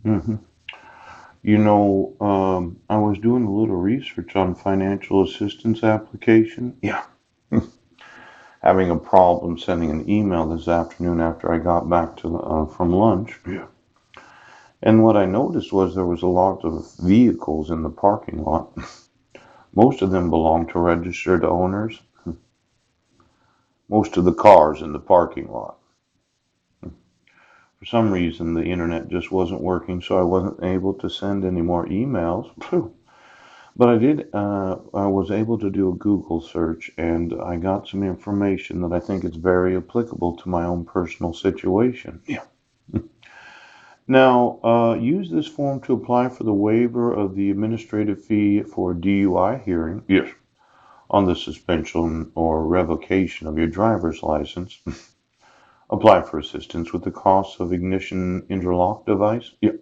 hmm I was doing a little research on financial assistance application. Yeah. Having a problem sending an email this afternoon after I got back to from lunch. Yeah. And what I noticed was there was a lot of vehicles in the parking lot. Most of them belong to registered owners. Most of the cars in the parking lot. For some reason, the internet just wasn't working, so I wasn't able to send any more emails. But I was able to do a Google search and I got some information that I think is very applicable to my own personal situation. Yeah. Now, use this form to apply for the waiver of the administrative fee for DUI hearing. Yes. On the suspension or revocation of your driver's license. Apply for assistance with the cost of ignition interlock device. Yep.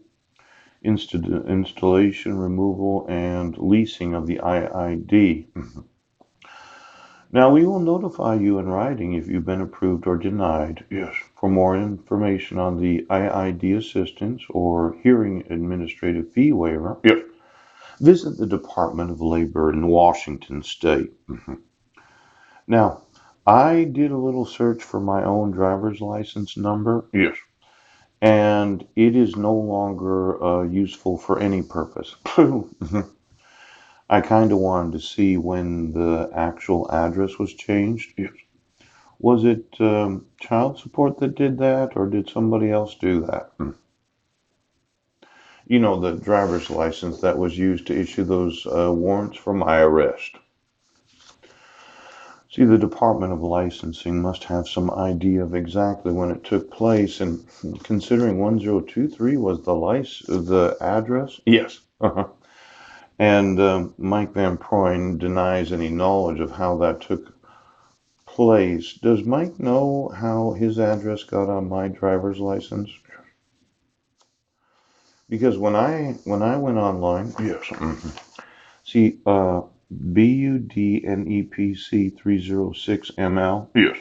Installation, removal, and leasing of the IID. Now, we will notify you in writing if you've been approved or denied. Yes. For more information on the IID assistance or hearing administrative fee waiver, yes, visit the Department of Labor in Washington State. Now, I did a little search for my own driver's license number. Yes. And it is no longer useful for any purpose. I kind of wanted to see when the actual address was changed. Yes. Was it child support that did that, or did somebody else do that? You know, the driver's license that was used to issue those warrants for my arrest. See, the Department of Licensing must have some idea of exactly when it took place, and considering 1023 was the address, yes. And Mike Van Proyn denies any knowledge of how that took place. Does Mike know how his address got on my driver's license? Because when I went online, yes. See, BUDNEPC 306ML. Yes.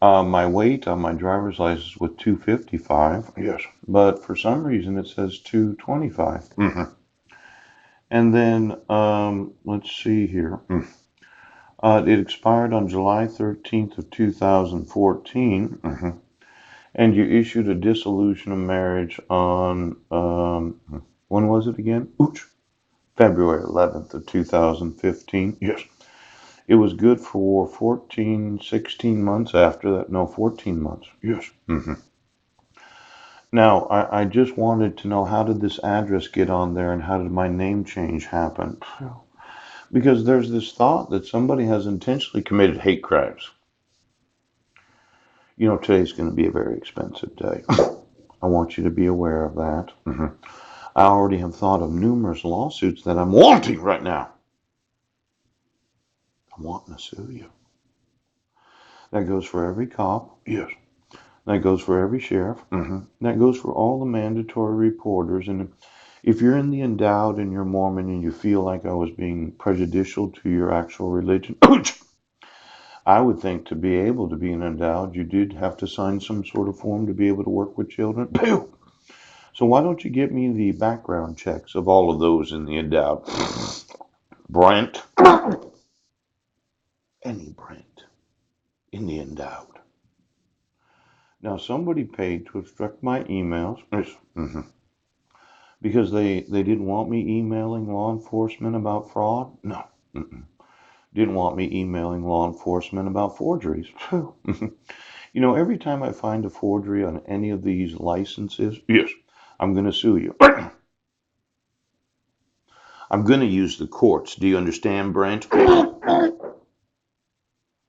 My weight on my driver's license was 255. Yes. But for some reason it says 225. And then let's see here. It expired on July 13th of 2014. And you issued a dissolution of marriage on when was it again? Ooch. February 11th of 2015. Yes. It was good for 14, 16 months after that. No, 14 months. Yes. Now, I just wanted to know, how did this address get on there and how did my name change happen? Because there's this thought that somebody has intentionally committed hate crimes. You know, today's going to be a very expensive day. I want you to be aware of that. I already have thought of numerous lawsuits that I'm wanting right now. I'm wanting to sue you. That goes for every cop. Yes. That goes for every sheriff. That goes for all the mandatory reporters. And if you're in the endowed and you're Mormon and you feel like I was being prejudicial to your actual religion, I would think to be able to be an endowed, you did have to sign some sort of form to be able to work with children. So why don't you get me the background checks of all of those in the endowed? Brent. Any Brent in the endowed. Now, somebody paid to obstruct my emails. Because they didn't want me emailing law enforcement about fraud? No. Didn't want me emailing law enforcement about forgeries. You know, every time I find a forgery on any of these licenses, yes, I'm going to sue you. I'm going to use the courts. Do you understand, Brent?